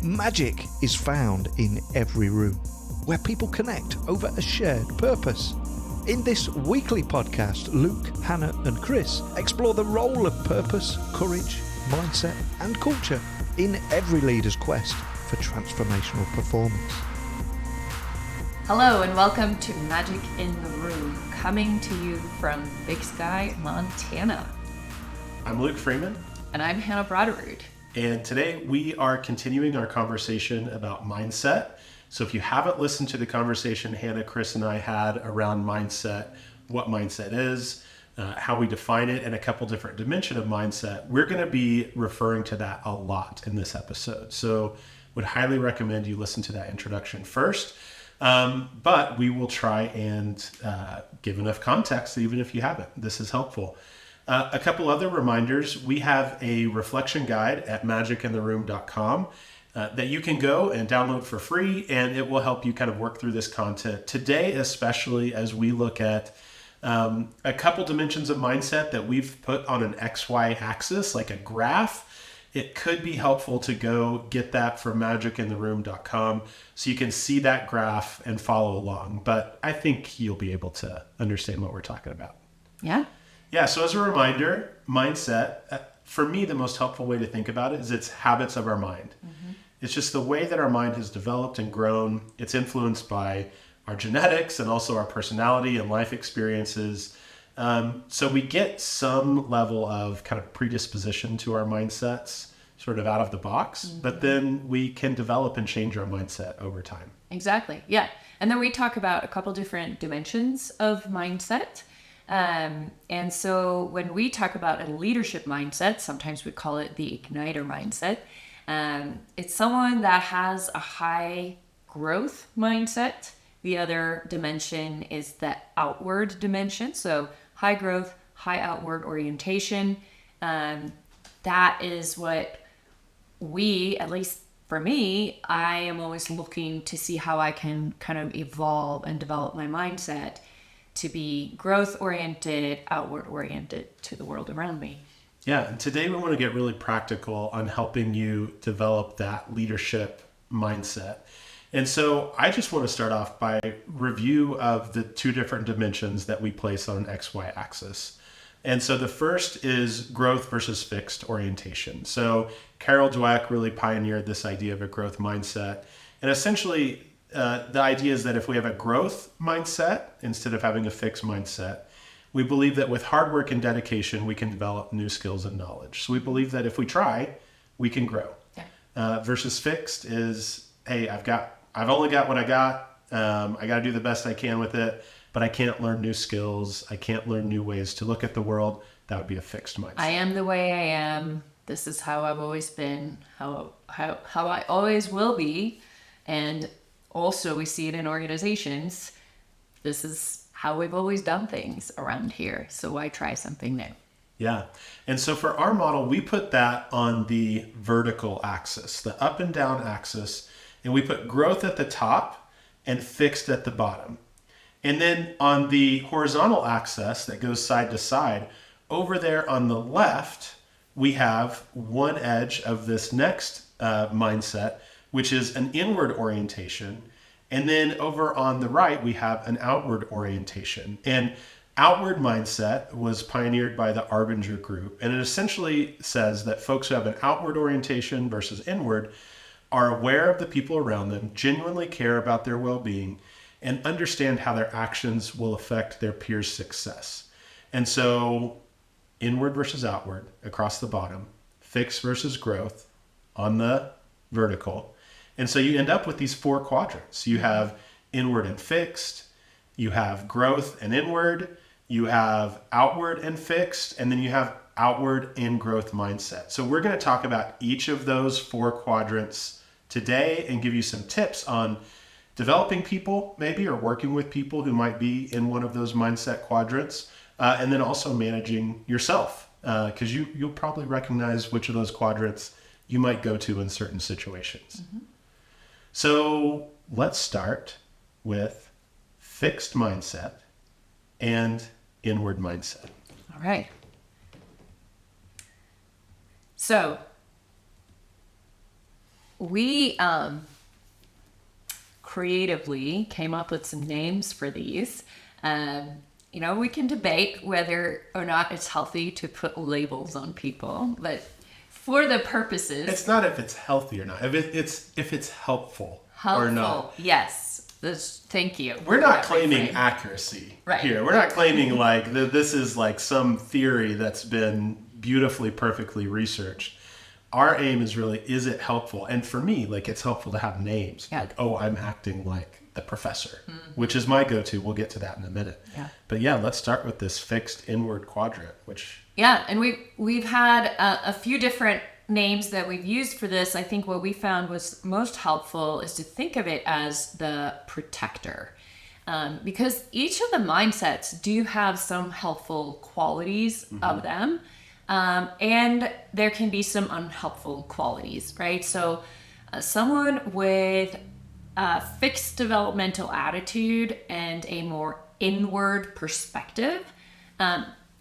Magic is found in every room, where people connect over a shared purpose. In this weekly podcast, Luke, Hannah and Chris explore the role of purpose, courage, mindset and culture in every leader's quest for transformational performance. Hello and welcome to Magic in the Room, coming to you from Big Sky, Montana. I'm Luke Freeman. And I'm Hannah Broderud. And today we are continuing our conversation about mindset. So if you haven't listened to the conversation Hannah, Chris, and I had around mindset, what mindset is, how we define it, and a couple different dimensions of mindset, we're going to be referring to that a lot in this episode. So would highly recommend you listen to that introduction first. But we will try and give enough context, even if you haven't. This is helpful. A couple other reminders. We have a reflection guide at magicintheroom.com that you can go and download for free, and it will help you kind of work through this content. Today, especially as we look at a couple dimensions of mindset that we've put on an XY axis, like a graph, it could be helpful to go get that from magicintheroom.com so you can see that graph and follow along. But I think you'll be able to understand what we're talking about. Yeah, so as a reminder, mindset, for me, the most helpful way to think about it is it's habits of our mind. Mm-hmm. It's just the way that our mind has developed and grown. It's influenced by our genetics and also our personality and life experiences. So we get some level of kind of predisposition to our mindsets sort of out of the box, mm-hmm. but then we can develop and change our mindset over time. Exactly, yeah. And then we talk about a couple different dimensions of mindset. And so when we talk about a leadership mindset, sometimes we call it the igniter mindset. It's someone that has a high growth mindset. The other dimension is the outward dimension. So high growth, high outward orientation. That is what we, at least for me, I am always looking to see how I can kind of evolve and develop my mindset to be growth-oriented, outward-oriented to the world around me. Yeah, and today we want to get really practical on helping you develop that leadership mindset. And so I just want to start off by review of the two different dimensions that we place on an XY axis. And so the first is growth versus fixed orientation. So Carol Dweck really pioneered this idea of a growth mindset. And essentially, the idea is that if we have a growth mindset instead of having a fixed mindset, we believe that with hard work and dedication, we can develop new skills and knowledge. So we believe that if we try, we can grow. Yeah. Versus fixed is, hey, I've only got what I got. I got to do the best I can with it, but I can't learn new skills. I can't learn new ways to look at the world. That would be a fixed mindset. I am the way I am. This is how I've always been, how I always will be. And also, we see it in organizations. This is how we've always done things around here. So why try something new? Yeah. And so for our model, we put that on the vertical axis, the up and down axis, and we put growth at the top and fixed at the bottom. And then on the horizontal axis that goes side to side, over there on the left, we have one edge of this next mindset, which is an inward orientation. And then over on the right, we have an outward orientation. And outward mindset was pioneered by the Arbinger group. And it essentially says that folks who have an outward orientation versus inward are aware of the people around them, genuinely care about their well-being, and understand how their actions will affect their peers' success. And so inward versus outward across the bottom, fixed versus growth on the vertical. And so you end up with these four quadrants. You have inward and fixed, you have growth and inward, you have outward and fixed, and then you have outward and growth mindset. So we're going to talk about each of those four quadrants today and give you some tips on developing people maybe, or working with people who might be in one of those mindset quadrants, and then also managing yourself, because you'll probably recognize which of those quadrants you might go to in certain situations. Mm-hmm. So let's start with fixed mindset and inward mindset. All right. So we creatively came up with some names for these. We can debate whether or not it's healthy to put labels on people, but for the purposes, it's not if it's healthy or not. If it's helpful or not. Yes. Thank you. We're not claiming accuracy here. We're not claiming like this is like some theory that's been beautifully, perfectly researched. Our aim is really, is it helpful? And for me, like, it's helpful to have names. Yeah. Like, oh, I'm acting like the professor, which is my go-to. We'll get to that in a minute. Yeah. But yeah, let's start with this fixed inward quadrant, which... Yeah, and we've had a few different names that we've used for this. I think what we found was most helpful is to think of it as the protector. Because each of the mindsets do have some helpful qualities of them. And there can be some unhelpful qualities, right? So someone with a fixed developmental attitude and a more inward perspective,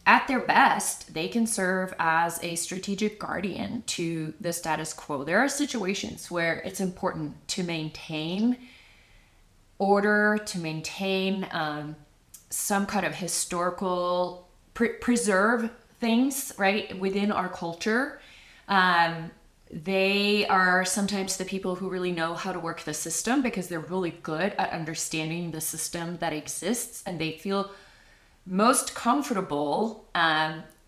at their best, they can serve as a strategic guardian to the status quo. There are situations where it's important to maintain order, to maintain some kind of historical, preserve things, right, within our culture. They are sometimes the people who really know how to work the system because they're really good at understanding the system that exists, and they feel most comfortable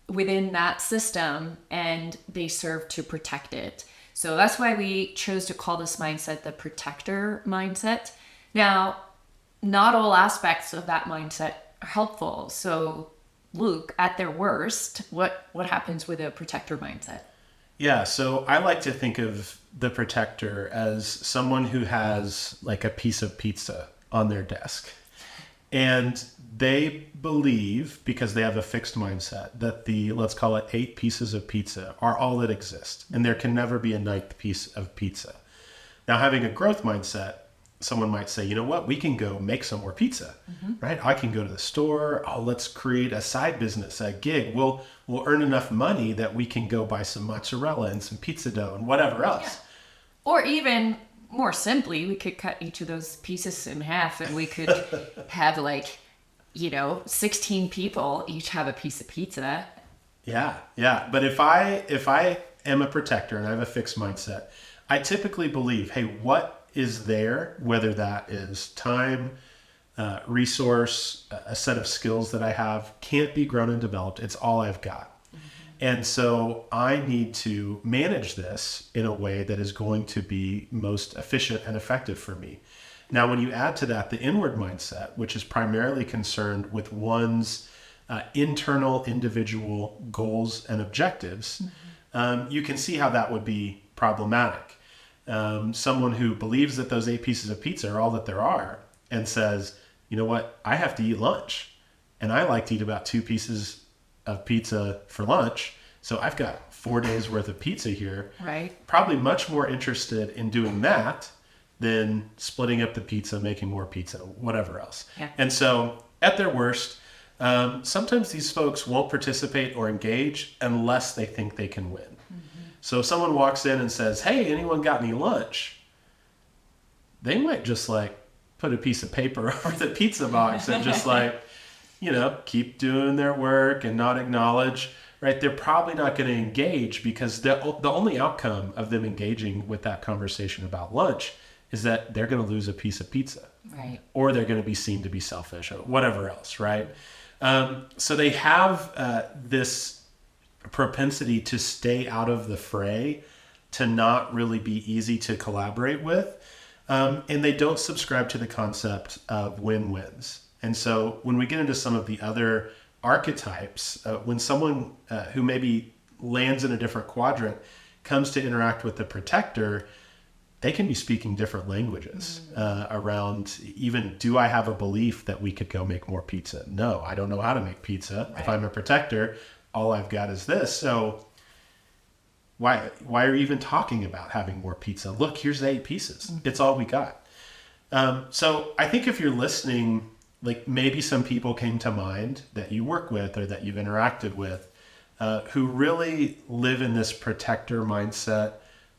within that system, and they serve to protect it. So that's why we chose to call this mindset the protector mindset. Now, not all aspects of that mindset are helpful. So Luke, at their worst, what happens with a protector mindset? Yeah, so I like to think of the protector as someone who has like a piece of pizza on their desk. And they believe, because they have a fixed mindset, that the, let's call it 8 pieces of pizza are all that exist. And there can never be a 9th piece of pizza. Now, having a growth mindset, someone might say, you know what, we can go make some more pizza, right? I can go to the store. Oh, let's create a side business, a gig. We'll earn enough money that we can go buy some mozzarella and some pizza dough and whatever else. Yeah. Or even more simply, we could cut each of those pieces in half and we could have 16 people each have a piece of pizza. Yeah. But if I am a protector and I have a fixed mindset, I typically believe, hey, what is there, whether that is time, resource, a set of skills that I have, can't be grown and developed. It's all I've got. And so I need to manage this in a way that is going to be most efficient and effective for me. Now, when you add to that the inward mindset, which is primarily concerned with one's internal individual goals and objectives, you can see how that would be problematic. Someone who believes that those 8 pieces of pizza are all that there are and says, you know what, I have to eat lunch and I like to eat about 2 pieces of pizza for lunch. So I've got 4 days worth of pizza here. Right. Probably much more interested in doing that than splitting up the pizza, making more pizza, whatever else. Yeah. And so at their worst, sometimes these folks won't participate or engage unless they think they can win. So if someone walks in and says, hey, anyone got any lunch? They might just put a piece of paper over the pizza box and just keep doing their work and not acknowledge, right? They're probably not going to engage because the only outcome of them engaging with that conversation about lunch is that they're going to lose a piece of pizza. Right. Or they're going to be seen to be selfish or whatever else, right? So they have this propensity to stay out of the fray, to not really be easy to collaborate with. And they don't subscribe to the concept of win-wins. And so when we get into some of the other archetypes, when someone who maybe lands in a different quadrant comes to interact with the protector, they can be speaking different languages around even, do I have a belief that we could go make more pizza? No, I don't know how to make pizza. Right. If I'm a protector, all I've got is this. So why are you even talking about having more pizza? Look, here's the 8 pieces. It's all we got. So I think if you're listening, maybe some people came to mind that you work with or that you've interacted with who really live in this protector mindset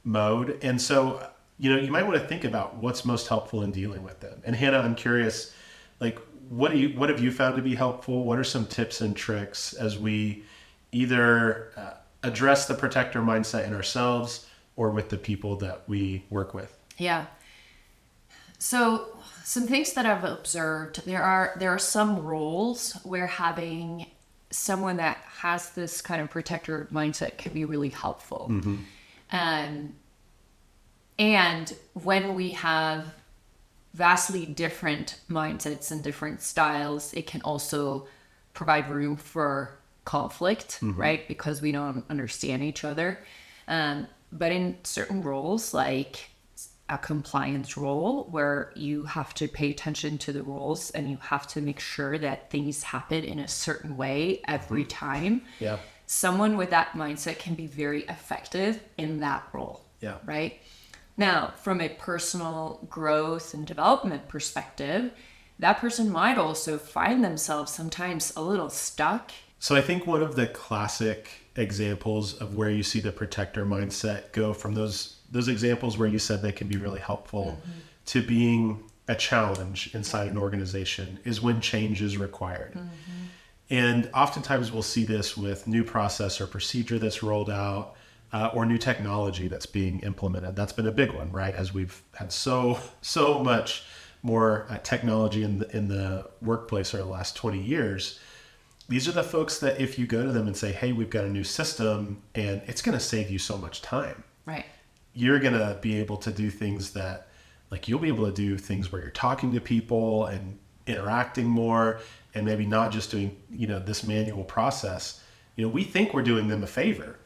mode. And so you might want to think about what's most helpful in dealing with them. And Hannah, I'm curious, like, what have you found to be helpful? What are some tips and tricks as we either address the protector mindset in ourselves or with the people that we work with? Yeah. So some things that I've observed, there are some roles where having someone that has this kind of protector mindset can be really helpful. And when we have vastly different mindsets and different styles, it can also provide room for conflict, right? Because we don't understand each other. But in certain roles, like a compliance role, where you have to pay attention to the rules and you have to make sure that things happen in a certain way every time. Yeah. Someone with that mindset can be very effective in that role. Yeah. Right? Now, from a personal growth and development perspective, that person might also find themselves sometimes a little stuck. So I think one of the classic examples of where you see the protector mindset go from those examples where you said they can be really helpful to being a challenge inside an organization is when change is required. And oftentimes we'll see this with new process or procedure that's rolled out, or new technology that's being implemented. That's been a big one, right? As we've had so much more technology in the workplace over the last 20 years. These are the folks that if you go to them and say, hey, we've got a new system and it's going to save you so much time. Right. You're going to be able to do things that, like, you'll be able to do things where you're talking to people and interacting more and maybe not just doing, this manual process. We think we're doing them a favor.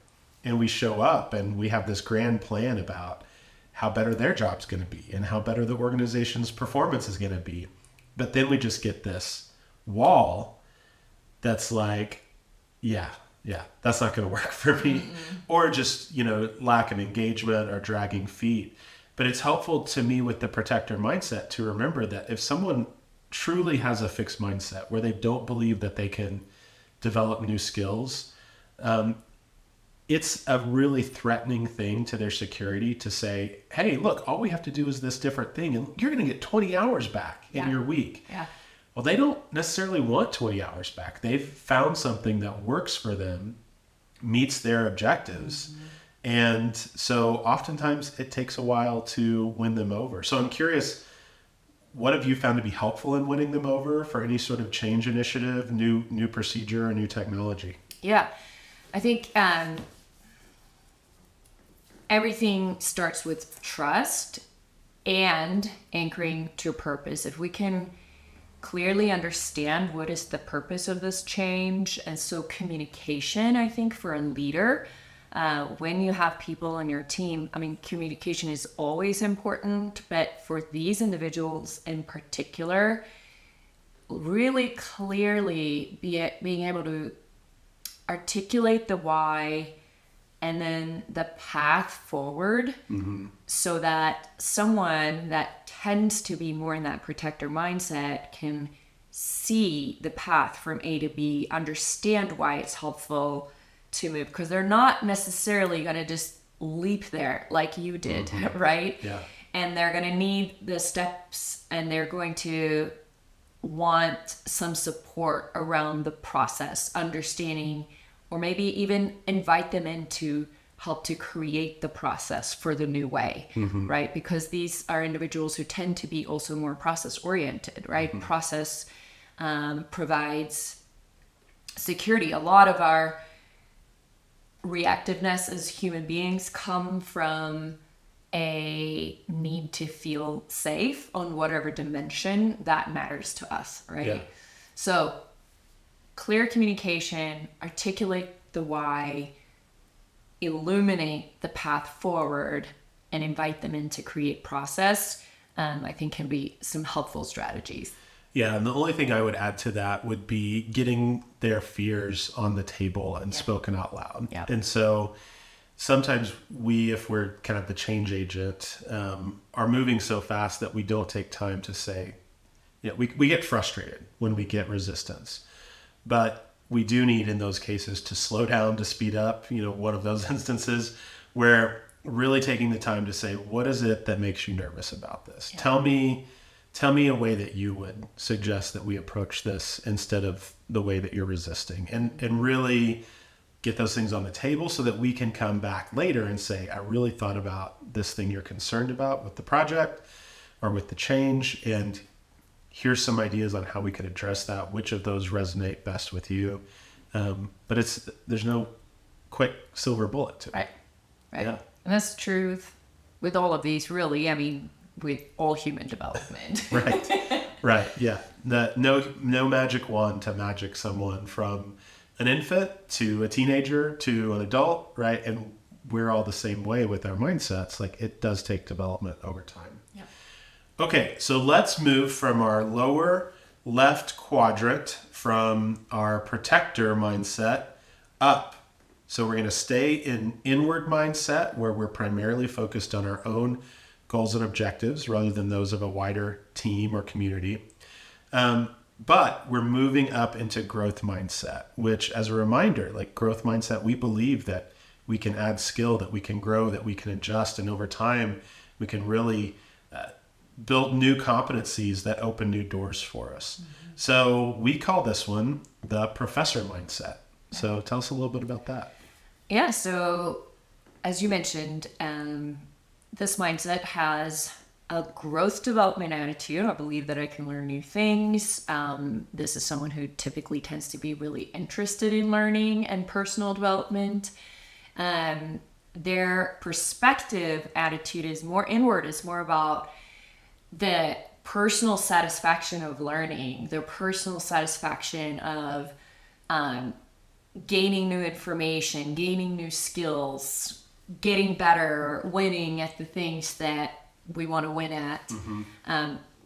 And we show up and we have this grand plan about how better their job's going to be and how better the organization's performance is going to be. But then we just get this wall that's like, yeah, that's not going to work for me. Or just, lack of engagement or dragging feet. But it's helpful to me with the protector mindset to remember that if someone truly has a fixed mindset where they don't believe that they can develop new skills, it's a really threatening thing to their security to say, hey, look, all we have to do is this different thing and you're going to get 20 hours back in your week. Yeah. Well, they don't necessarily want 20 hours back. They've found something that works for them, meets their objectives. And so oftentimes it takes a while to win them over. So I'm curious, what have you found to be helpful in winning them over for any sort of change initiative, new procedure, or new technology? Yeah. I think everything starts with trust and anchoring to a purpose. If we can clearly understand what is the purpose of this change, and so communication, I think, for a leader, when you have people on your team, communication is always important, but for these individuals in particular, really clearly being able to articulate the why and then the path forward, so that someone that tends to be more in that protector mindset can see the path from A to B, understand why it's helpful to move, because they're not necessarily going to just leap there like you did, right? Yeah. And they're going to need the steps, and they're going to want some support around the process, understanding, or maybe even invite them in to help to create the process for the new way, right? Because these are individuals who tend to be also more process oriented, right? Process provides security. A lot of our reactiveness as human beings come from a need to feel safe on whatever dimension that matters to us, right? Yeah. So clear communication, articulate the why, illuminate the path forward, and invite them in to create process, I think can be some helpful strategies. Yeah, and the only thing I would add to that would be getting their fears on the table and spoken out loud. Yeah. And so sometimes we, if we're kind of the change agent, are moving so fast that we don't take time to say, we get frustrated when we get resistance. But we do need in those cases to slow down, to speed up, one of those instances where really taking the time to say, what is it that makes you nervous about this? Yeah. Tell me a way that you would suggest that we approach this instead of the way that you're resisting, and really get those things on the table so that we can come back later and say, I really thought about this thing you're concerned about with the project or with the change, and here's some ideas on how we could address that. Which of those resonate best with you? But there's no quick silver bullet to it. Right. Yeah. And that's the truth with all of these, really. I mean, with all human development. Right. Yeah. No magic wand to magic someone from an infant to a teenager to an adult, right? And we're all the same way with our mindsets. Like, it does take development over time. Yeah. Okay, so let's move from our lower left quadrant, from our protector mindset, up. So we're going to stay in inward mindset, where we're primarily focused on our own goals and objectives rather than those of a wider team or community. But we're moving up into growth mindset, which, as a reminder, like growth mindset, we believe that we can add skill, that we can grow, that we can adjust. And over time, we can really build new competencies that open new doors for us. Mm-hmm. So we call this one the professor mindset. So tell us a little bit about that. Yeah. So as you mentioned, this mindset has a growth development attitude. I believe that I can learn new things. This is someone who typically tends to be really interested in learning and personal development. Their perspective attitude is more inward. It's more about the personal satisfaction of learning, the personal satisfaction of gaining new information, gaining new skills, getting better, winning at the things that we want to win at,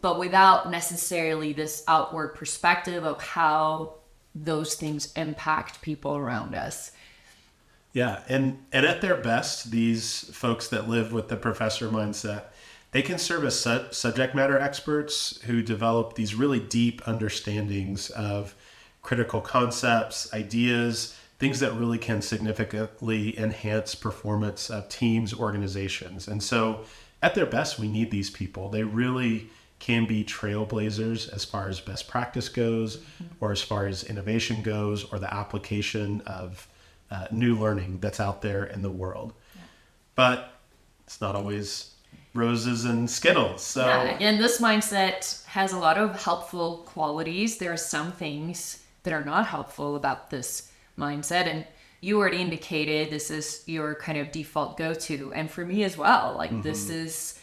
but without necessarily this outward perspective of how those things impact people around us. Yeah, and at their best, these folks that live with the professor mindset, they can serve as subject matter experts who develop these really deep understandings of critical concepts, ideas, things that really can significantly enhance performance of teams, organizations. And so at their best, we need these people. They really can be trailblazers as far as best practice goes, or as far as innovation goes, or the application of new learning that's out there in the world. Yeah. But it's not always roses and Skittles. So and this mindset has a lot of helpful qualities. There are some things that are not helpful about this mindset, and you already indicated this is your kind of default go-to, and for me as well, like this is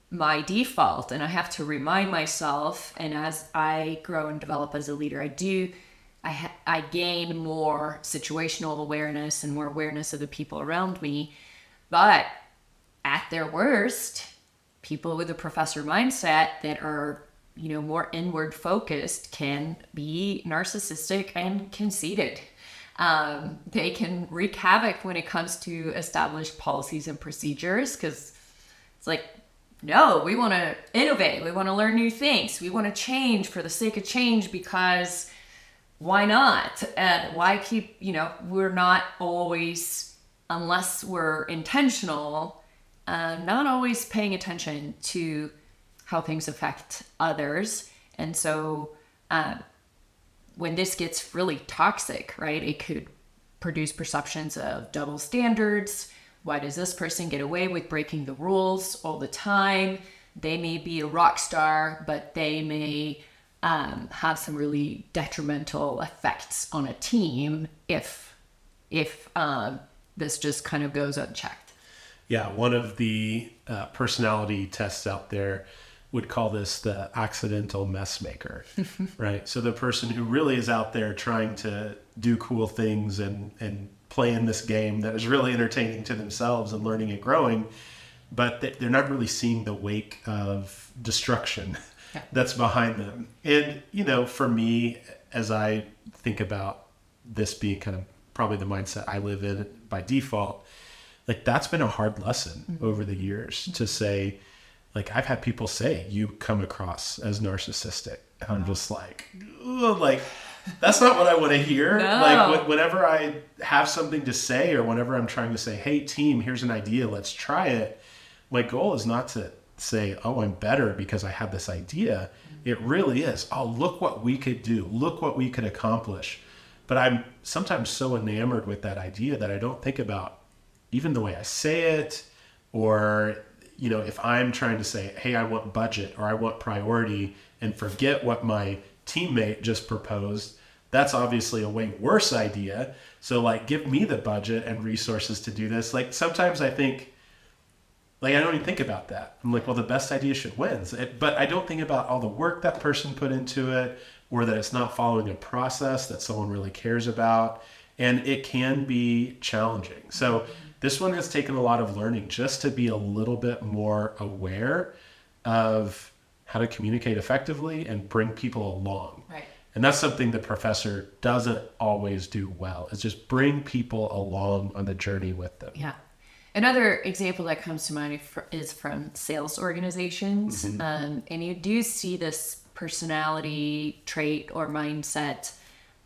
my default, and I have to remind myself, and as I grow and develop as a leader, I gain more situational awareness and more awareness of the people around me. But at their worst, people with a professor mindset that are, more inward focused can be narcissistic and conceited. They can wreak havoc when it comes to established policies and procedures, because it's like, no, we want to innovate. We want to learn new things. We want to change for the sake of change, because why not? Why keep, we're not always, unless we're intentional, not always paying attention to how things affect others. And so when this gets really toxic, right, it could produce perceptions of double standards. Why does this person get away with breaking the rules all the time? They may be a rock star, but they may have some really detrimental effects on a team if this just kind of goes unchecked. Yeah, one of the personality tests out there would call this the accidental mess maker, right? So the person who really is out there trying to do cool things and play in this game that is really entertaining to themselves and learning and growing, but they're not really seeing the wake of destruction that's behind them. And, for me, as I think about this being kind of probably the mindset I live in by default, like that's been a hard lesson over the years to say, like, I've had people say, you come across as narcissistic. And I'm just like, ugh, like, That's not what I want to hear. No. Like whenever I have something to say or whenever I'm trying to say, hey team, here's an idea, let's try it. My goal is not to say, oh, I'm better because I have this idea. It really is, oh, look what we could do. Look what we could accomplish. But I'm sometimes so enamored with that idea that I don't think about even the way I say it, or, you know, if I'm trying to say, hey, I want budget or I want priority, and forget what my teammate just proposed, that's obviously a way worse idea. So like, give me the budget and resources to do this. Like sometimes I think, like, I don't even think about that. I'm like, well, the best idea should win. But I don't think about all the work that person put into it, or that it's not following a process that someone really cares about. And it can be challenging. So this one has taken a lot of learning just to be a little bit more aware of how to communicate effectively and bring people along. Right. And that's something the professor doesn't always do well, is just bring people along on the journey with them. Yeah. Another example that comes to mind is from sales organizations. And you do see this personality trait or mindset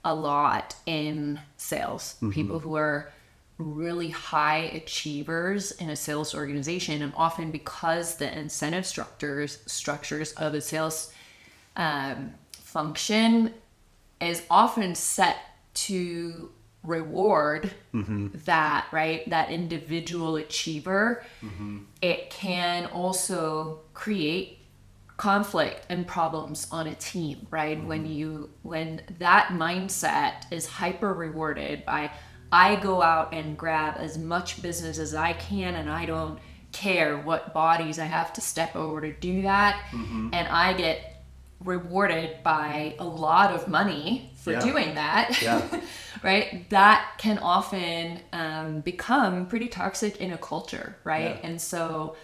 a lot in sales. People who are really high achievers in a sales organization, and often because the incentive structures of a sales function is often set to reward that, right, that individual achiever, it can also create conflict and problems on a team, right? When that mindset is hyper rewarded by, I go out and grab as much business as I can and I don't care what bodies I have to step over to do that, and I get rewarded by a lot of money for doing that, right? That can often become pretty toxic in a culture, right? And so,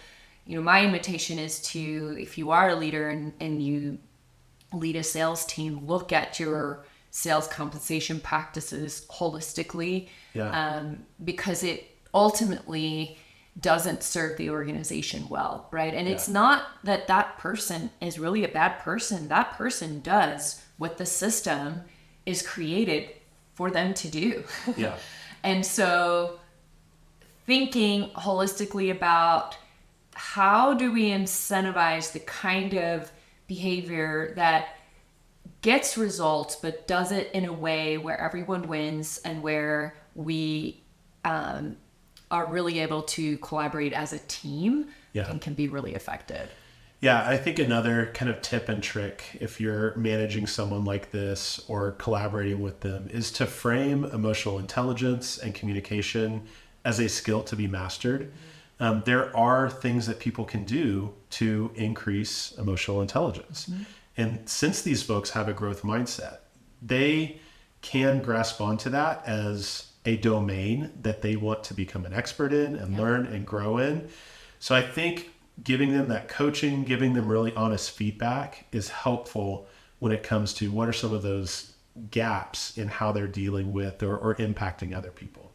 you know, my invitation is to, if you are a leader and you lead a sales team, look at your sales compensation practices holistically, because it ultimately doesn't serve the organization well, right? And it's not that that person is really a bad person. That person does what the system is created for them to do. And so thinking holistically about how do we incentivize the kind of behavior that gets results, but does it in a way where everyone wins and where we are really able to collaborate as a team and can be really effective. Yeah, I think another kind of tip and trick if you're managing someone like this or collaborating with them is to frame emotional intelligence and communication as a skill to be mastered. There are things that people can do to increase emotional intelligence. And since these folks have a growth mindset, they can grasp onto that as a domain that they want to become an expert in and learn and grow in. So I think giving them that coaching, giving them really honest feedback is helpful when it comes to what are some of those gaps in how they're dealing with or impacting other people.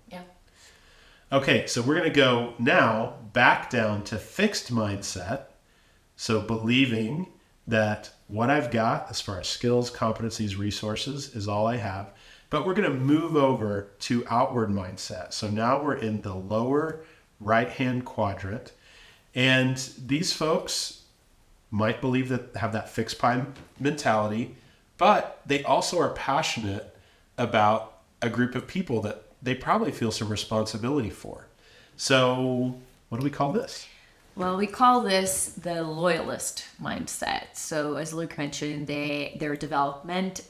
Okay, so we're going to go now back down to fixed mindset. So believing that what I've got as far as skills, competencies, resources is all I have. But we're going to move over to outward mindset. So now we're in the lower right-hand quadrant. And these folks might believe that have that fixed pie mentality, but they also are passionate about a group of people that they probably feel some responsibility for. So what do we call this? Well, we call this the loyalist mindset. So as Luke mentioned, their development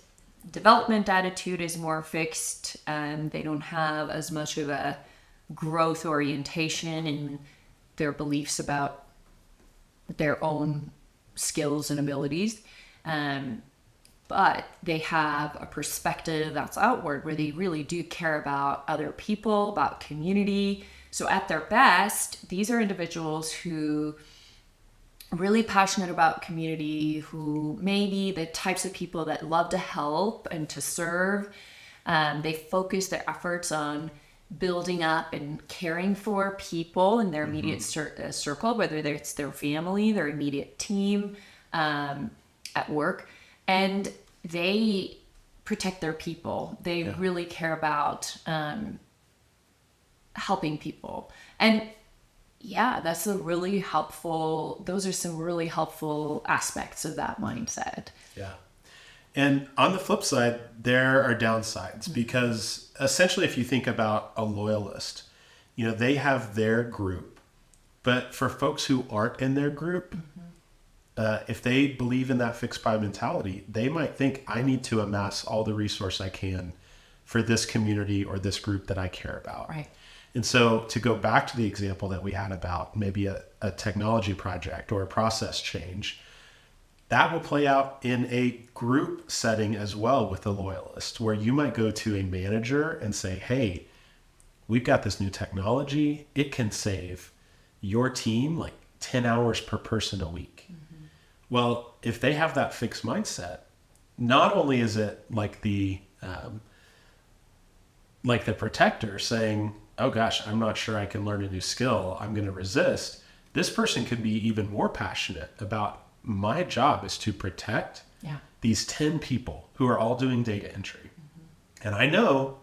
attitude is more fixed. They don't have as much of a growth orientation in their beliefs about their own skills and abilities. But they have a perspective that's outward where they really do care about other people, about community. So at their best, these are individuals who are really passionate about community, who may be the types of people that love to help and to serve. They focus their efforts on building up and caring for people in their immediate circle, whether it's their family, their immediate team, at work. And they protect their people. They really care about helping people. And yeah, those are some really helpful aspects of that mindset. Yeah. And on the flip side, there are downsides because essentially if you think about a loyalist, they have their group, but for folks who aren't in their group, if they believe in that fixed pie mentality, they might think I need to amass all the resource I can for this community or this group that I care about. Right. And so to go back to the example that we had about maybe a technology project or a process change, that will play out in a group setting as well with a loyalist, where you might go to a manager and say, hey, we've got this new technology. It can save your team like 10 hours per person a week. Well, if they have that fixed mindset, not only is it like the protector saying, oh gosh, I'm not sure I can learn a new skill, I'm going to resist. This person could be even more passionate about my job is to protect these 10 people who are all doing data entry. And I know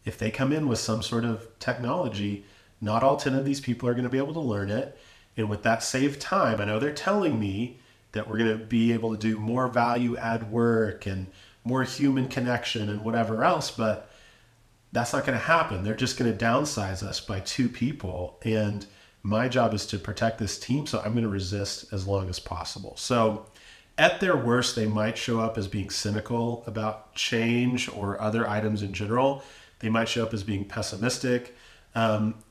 if they come in with some sort of technology, not all 10 of these people are going to be able to learn it. And with that saved time, I know they're telling me that we're going to be able to do more value add work and more human connection and whatever else, but that's not going to happen. They're just going to downsize us by 2 people. And my job is to protect this team. So I'm going to resist as long as possible. So at their worst, they might show up as being cynical about change or other items in general. They might show up as being pessimistic.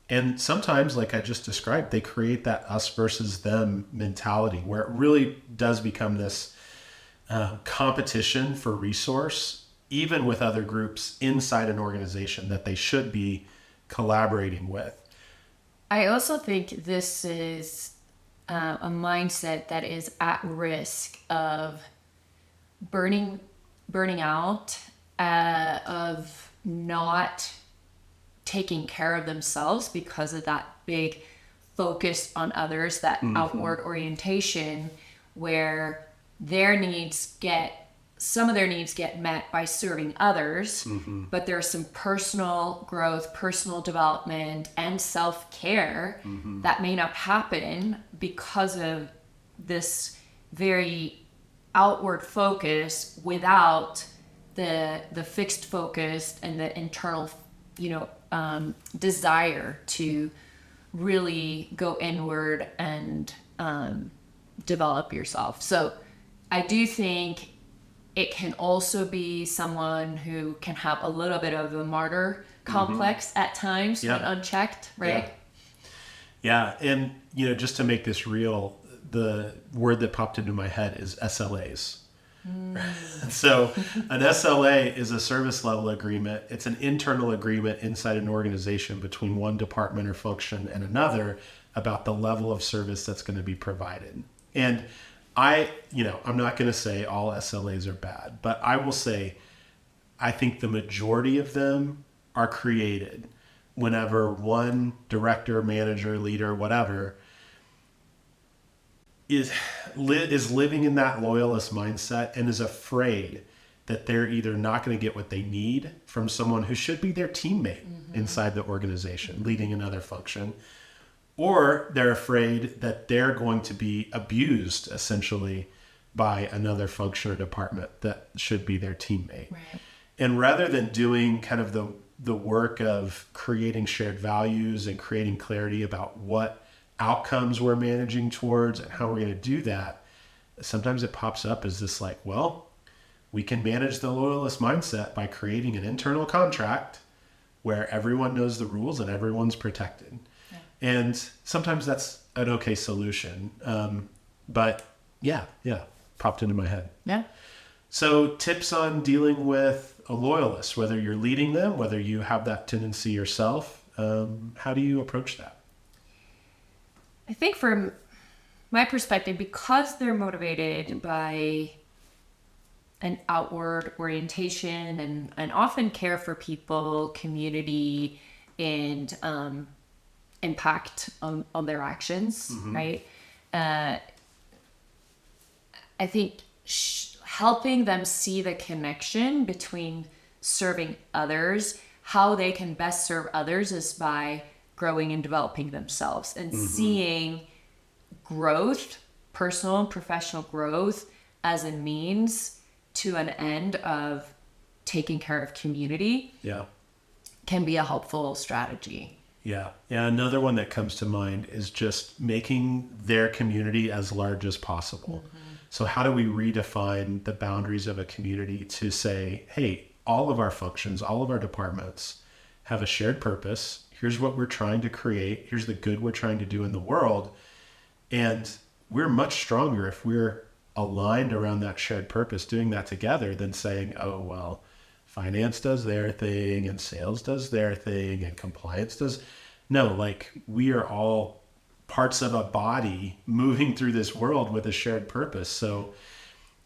And sometimes, like I just described, they create that us versus them mentality where it really does become this competition for resource, even with other groups inside an organization that they should be collaborating with. I also think this is a mindset that is at risk of burning out, of not taking care of themselves because of that big focus on others, that outward orientation where some of their needs get met by serving others, but there's some personal growth, personal development, and self-care that may not happen because of this very outward focus without the fixed focus and the internal, desire to really go inward and develop yourself. So I do think it can also be someone who can have a little bit of a martyr complex at times when unchecked, right? Yeah. And, just to make this real, the word that popped into my head is SLAs. So an SLA is a service level agreement. It's an internal agreement inside an organization between one department or function and another about the level of service that's going to be provided. And I'm not going to say all SLAs are bad, but I will say I think the majority of them are created whenever one director, manager, leader, whatever, is living in that loyalist mindset and is afraid that they're either not going to get what they need from someone who should be their teammate inside the organization, leading another function, or they're afraid that they're going to be abused essentially by another function or department that should be their teammate. Right. And rather than doing kind of the work of creating shared values and creating clarity about what outcomes we're managing towards and how we're going to do that, sometimes it pops up as this like, well, we can manage the loyalist mindset by creating an internal contract where everyone knows the rules and everyone's protected. Yeah. And sometimes that's an okay solution. But yeah, popped into my head. Yeah. So tips on dealing with a loyalist, whether you're leading them, whether you have that tendency yourself, how do you approach that? I think from my perspective, because they're motivated by an outward orientation and often care for people, community, and impact on their actions, right? I think helping them see the connection between serving others. How they can best serve others is by growing and developing themselves and seeing growth, personal and professional growth, as a means to an end of taking care of community. Yeah. Can be a helpful strategy. Yeah. Another one that comes to mind is just making their community as large as possible. So how do we redefine the boundaries of a community to say, hey, all of our functions, all of our departments have a shared purpose. Here's what we're trying to create. Here's the good we're trying to do in the world. And we're much stronger if we're aligned around that shared purpose, doing that together, than saying, oh, well, finance does their thing and sales does their thing and compliance does. No, like, we are all parts of a body moving through this world with a shared purpose. So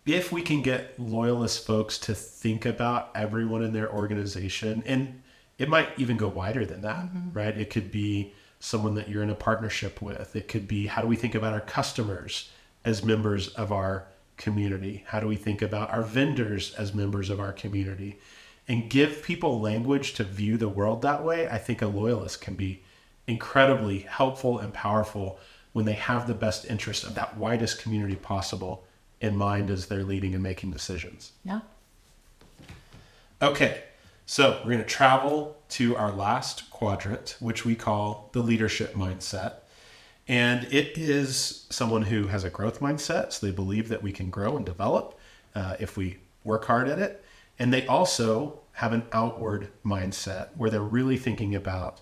if we can get loyalist folks to think about everyone in their organization, and it might even go wider than that, right? It could be someone that you're in a partnership with. It could be, how do we think about our customers as members of our community? How do we think about our vendors as members of our community? And give people language to view the world that way. I think a loyalist can be incredibly helpful and powerful when they have the best interest of that widest community possible in mind as they're leading and making decisions. Yeah. Okay, so we're going to travel to our last quadrant, which we call the leadership mindset. And it is someone who has a growth mindset, so they believe that we can grow and develop if we work hard at it. And they also have an outward mindset where they're really thinking about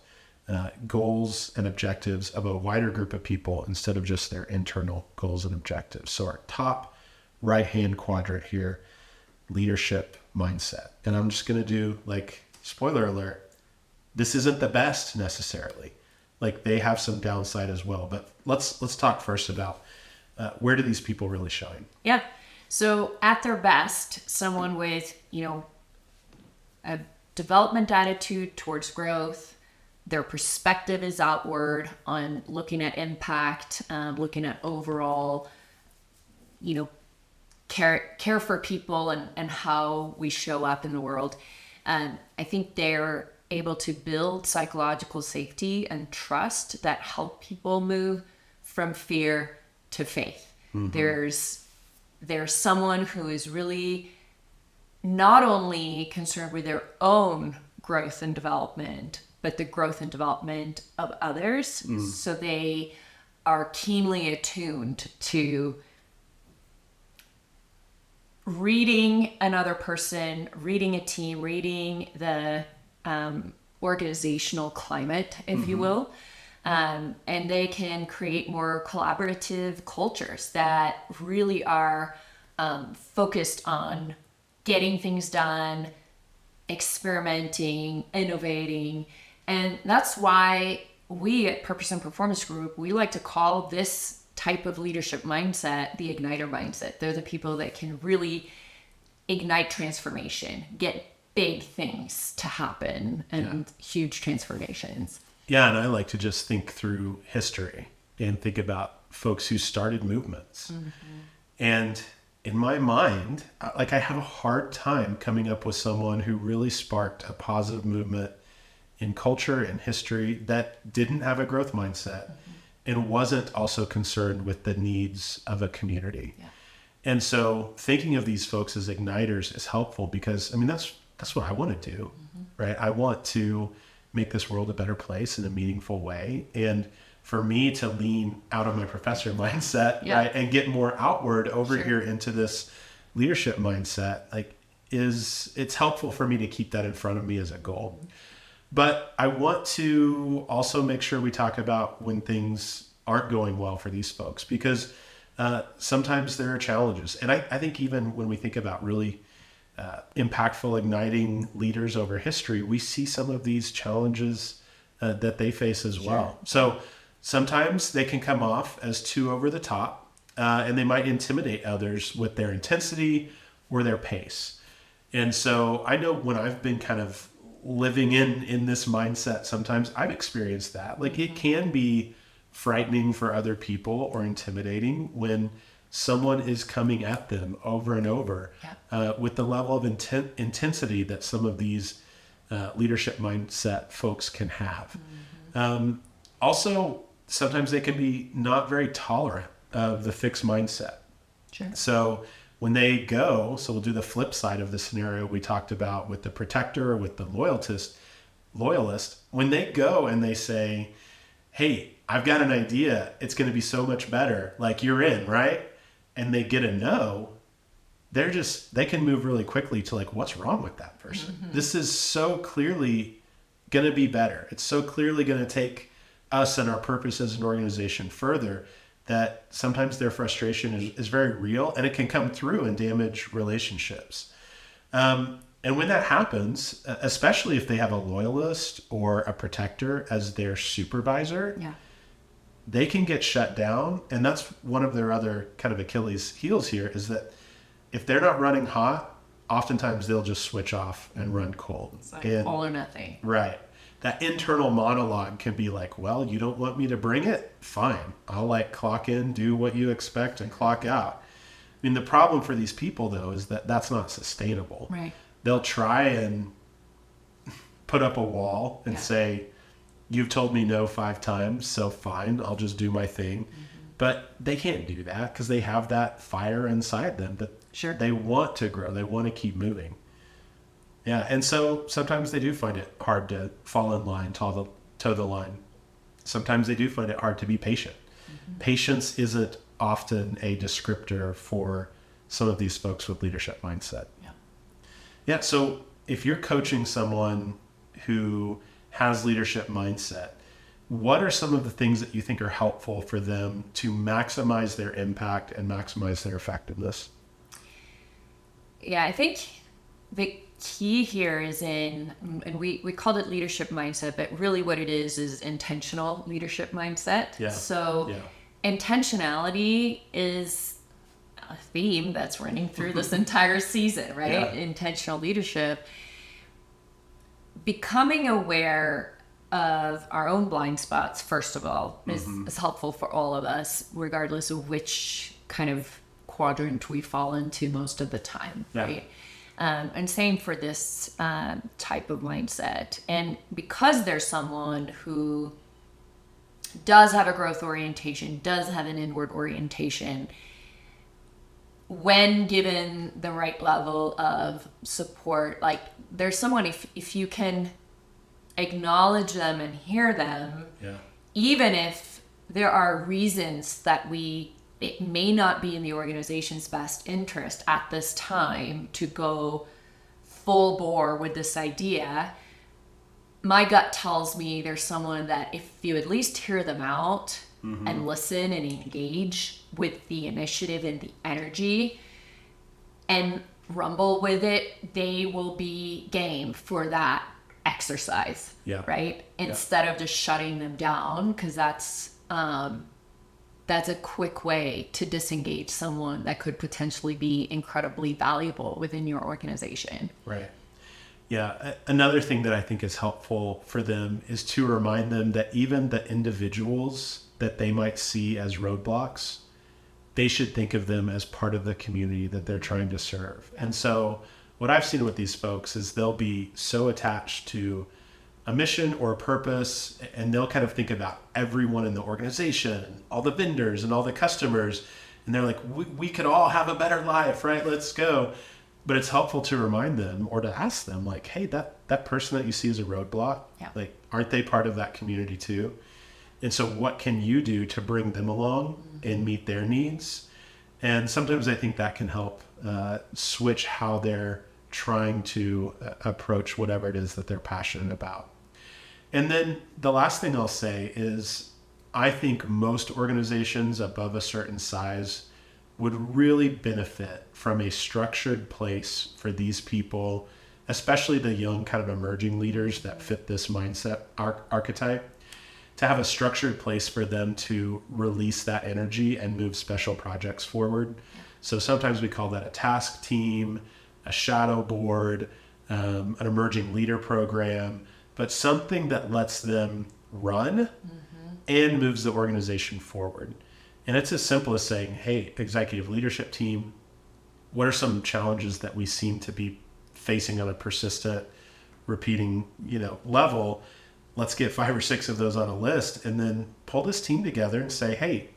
goals and objectives of a wider group of people instead of just their internal goals and objectives. So our top right-hand quadrant here, leadership mindset. And I'm just going to do, like, spoiler alert, this isn't the best necessarily. Like, they have some downside as well. But let's talk first about where do these people really shine? Yeah. So at their best, someone with, a development attitude towards growth, their perspective is outward on looking at impact, looking at overall, care for people and how we show up in the world. I think they're able to build psychological safety and trust that help people move from fear to faith. There's someone who is really not only concerned with their own growth and development, but the growth and development of others. So they are keenly attuned to reading another person, reading a team, reading the organizational climate, if you will. And they can create more collaborative cultures that really are focused on getting things done, experimenting, innovating. And that's why we at Purpose and Performance Group, we like to call this type of leadership mindset the igniter mindset. They're the people that can really ignite transformation, get big things to happen and huge transformations. Yeah, and I like to just think through history and think about folks who started movements. And in my mind, I have a hard time coming up with someone who really sparked a positive movement in culture and history that didn't have a growth mindset and wasn't also concerned with the needs of a community. And so thinking of these folks as igniters is helpful because, that's what I want to do, right? I want to make this world a better place in a meaningful way. And for me to lean out of my professor mindset, right, and get more outward over here into this leadership mindset, it's helpful for me to keep that in front of me as a goal. But I want to also make sure we talk about when things aren't going well for these folks, because sometimes there are challenges. And I think even when we think about really impactful, igniting leaders over history, we see some of these challenges that they face as well. So sometimes they can come off as too over the top, and they might intimidate others with their intensity or their pace. And so I know when I've been kind of living in this mindset, sometimes I've experienced that. Like, it can be frightening for other people or intimidating when someone is coming at them over and over with the level of intensity that some of these leadership mindset folks can have. Also, sometimes they can be not very tolerant of the fixed mindset. Sure. So when they go, so we'll do the flip side of the scenario we talked about with the protector, with the loyalist, when they go and they say, hey, I've got an idea, it's going to be so much better, like you're in, right? And they get a no, they can move really quickly to like, what's wrong with that person? This is so clearly going to be better. It's so clearly going to take us and our purpose as an organization further, that sometimes their frustration is very real, and it can come through and damage relationships. And when that happens, especially if they have a loyalist or a protector as their supervisor, they can get shut down. And that's one of their other kind of Achilles heels here, is that if they're not running hot, oftentimes they'll just switch off and run cold. It's like all or nothing. Right. That internal monologue can be like, well, you don't want me to bring it? Fine. I'll like clock in, do what you expect, and clock out. I mean, the problem for these people, though, is that that's not sustainable. Right. They'll try and put up a wall and say, you've told me no 5 times, so fine, I'll just do my thing. But they can't do that because they have that fire inside them that they want to grow. They want to keep moving. Yeah, and so sometimes they do find it hard to fall in line, toe the line. Sometimes they do find it hard to be patient. Patience isn't often a descriptor for some of these folks with leadership mindset. Yeah, so if you're coaching someone who has leadership mindset, what are some of the things that you think are helpful for them to maximize their impact and maximize their effectiveness? Yeah, I think the key here is and we called it leadership mindset, but really what it is intentional leadership mindset. So intentionality is a theme that's running through this entire season, right? Intentional leadership. Becoming aware of our own blind spots, first of all, is helpful for all of us, regardless of which kind of quadrant we fall into most of the time, right? And same for this type of mindset. And because there's someone who does have a growth orientation, does have an inward orientation, when given the right level of support, like there's someone, if you can acknowledge them and hear them, even if there are reasons that it may not be in the organization's best interest at this time to go full bore with this idea, my gut tells me there's someone that if you at least hear them out and listen and engage with the initiative and the energy and rumble with it, they will be game for that exercise, right? Instead of just shutting them down, because that's a quick way to disengage someone that could potentially be incredibly valuable within your organization. Right. Yeah. Another thing that I think is helpful for them is to remind them that even the individuals that they might see as roadblocks, they should think of them as part of the community that they're trying to serve. And so what I've seen with these folks is they'll be so attached to a mission or a purpose, and they'll kind of think about everyone in the organization, all the vendors and all the customers, and they're like, we could all have a better life, right? Let's go. But it's helpful to remind them or to ask them, like, hey, that person that you see as a roadblock, like, aren't they part of that community too? And so what can you do to bring them along and meet their needs? And sometimes I think that can help switch how they're trying to approach whatever it is that they're passionate about. And then the last thing I'll say is I think most organizations above a certain size would really benefit from a structured place for these people, especially the young kind of emerging leaders that fit this mindset archetype, to have a structured place for them to release that energy and move special projects forward. So sometimes we call that a task team, a shadow board, an emerging leader program, but something that lets them run and moves the organization forward. And it's as simple as saying, hey, executive leadership team, what are some challenges that we seem to be facing on a persistent, repeating, level? Let's get 5 or 6 of those on a list and then pull this team together and say, hey,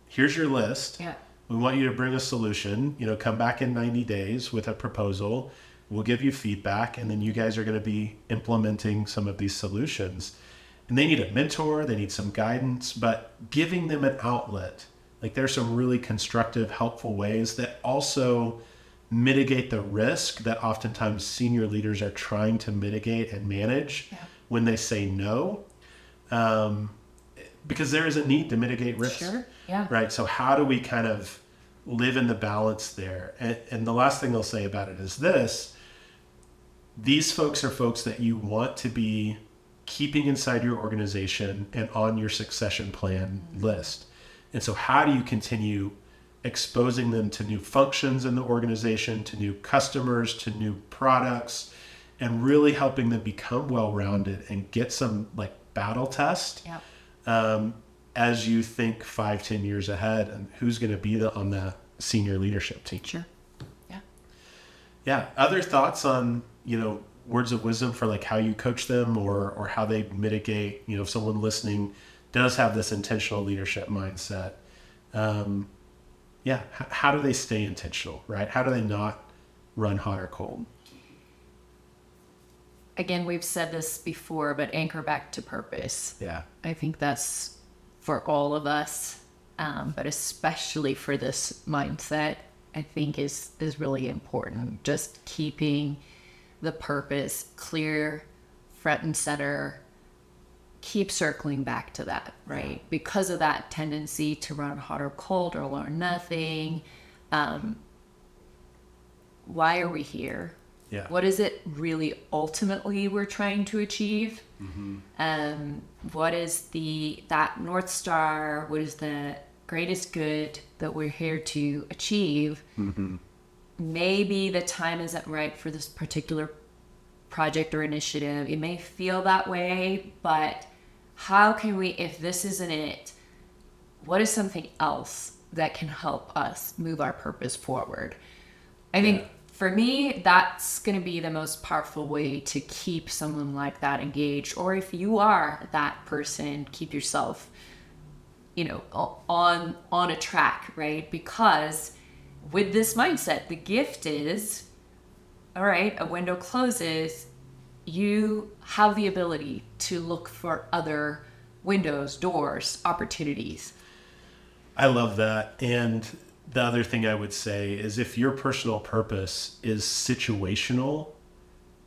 here's your list. Yeah. We want you to bring a solution, come back in 90 days with a proposal. We'll give you feedback, and then you guys are going to be implementing some of these solutions. And they need a mentor, they need some guidance, but giving them an outlet. Like, there's some really constructive, helpful ways that also mitigate the risk that oftentimes senior leaders are trying to mitigate and manage when they say no. Because there is a need to mitigate risk. Sure. Yeah. Right. So how do we kind of live in the balance there? And the last thing I'll say about it is this: these folks are folks that you want to be keeping inside your organization and on your succession plan list. And so how do you continue exposing them to new functions in the organization, to new customers, to new products, and really helping them become well-rounded and get some battle test as you think 5-10 years ahead and who's going to be on the senior leadership team. Sure. Yeah. Other thoughts on, words of wisdom for how you coach them or how they mitigate, if someone listening does have this intentional leadership mindset. How do they stay intentional, right? How do they not run hot or cold? Again, we've said this before, but anchor back to purpose. Yeah. I think that's for all of us, but especially for this mindset, I think is really important. Just keeping the purpose clear, front and center, keep circling back to that, right? Because of that tendency to run hot or cold or learn nothing. Why are we here? Yeah. What is it really ultimately we're trying to achieve? Mm-hmm. What is that North Star? What is the greatest good that we're here to achieve? Mm-hmm. Maybe the time isn't right for this particular project or initiative. It may feel that way, but how can we, if this isn't it, what is something else that can help us move our purpose forward? I think for me, that's going to be the most powerful way to keep someone like that engaged. Or if you are that person, keep yourself, on a track, right? Because with this mindset, the gift is, all right, a window closes, you have the ability to look for other windows, doors, opportunities. I love that. And the other thing I would say is if your personal purpose is situational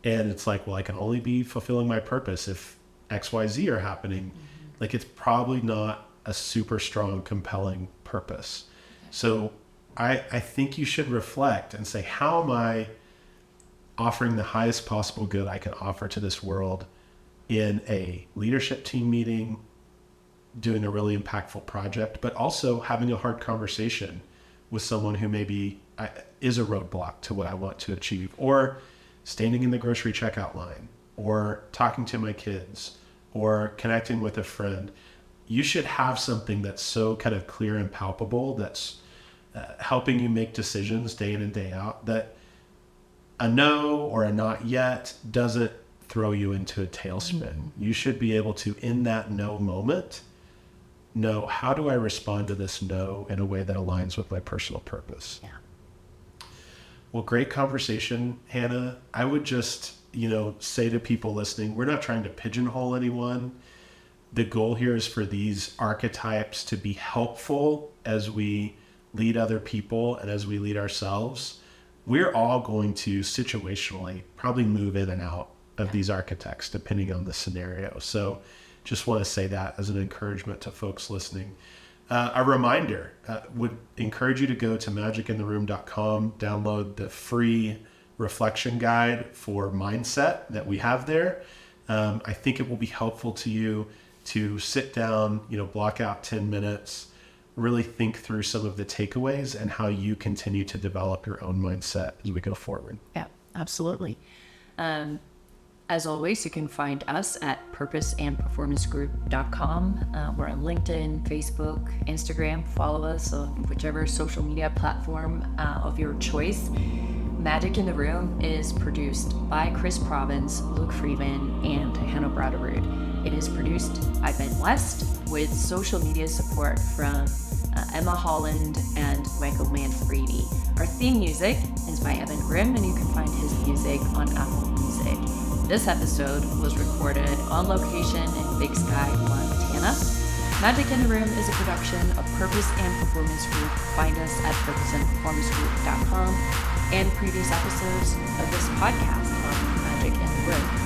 and it's I can only be fulfilling my purpose if X, Y, Z are happening, it's probably not a super strong, compelling purpose. So I think you should reflect and say, how am I offering the highest possible good I can offer to this world in a leadership team meeting, doing a really impactful project, but also having a hard conversation with someone who maybe is a roadblock to what I want to achieve, or standing in the grocery checkout line, or talking to my kids, or connecting with a friend. You should have something that's so kind of clear and palpable that's helping you make decisions day in and day out, that a no or a not yet doesn't throw you into a tailspin. Mm-hmm. You should be able to, in that no moment, know, how do I respond to this no in a way that aligns with my personal purpose? Yeah. Well, great conversation, Hannah. I would just, say to people listening, we're not trying to pigeonhole anyone. The goal here is for these archetypes to be helpful as we lead other people and as we lead ourselves. We're all going to situationally probably move in and out of these archetypes depending on the scenario. So just want to say that as an encouragement to folks listening. A reminder, would encourage you to go to magicintheroom.com, download the free reflection guide for mindset that we have there. I think it will be helpful to you to sit down, block out 10 minutes, really think through some of the takeaways and how you continue to develop your own mindset as we go forward. Yeah, absolutely. As always, you can find us at purposeandperformancegroup.com. We're on LinkedIn, Facebook, Instagram. Follow us on whichever social media platform of your choice. Magic in the Room is produced by Chris Province, Luke Freeman, and Hannah Broderud. It is produced by Ben West with social media support from Emma Holland and Michael Manfredi. Our theme music is by Evan Grimm, and you can find his music on Apple Music. This episode was recorded on location in Big Sky, Montana. Magic in the Room is a production of Purpose and Performance Group. Find us at purposeandperformancegroup.com and previous episodes of this podcast on Magic in the Room.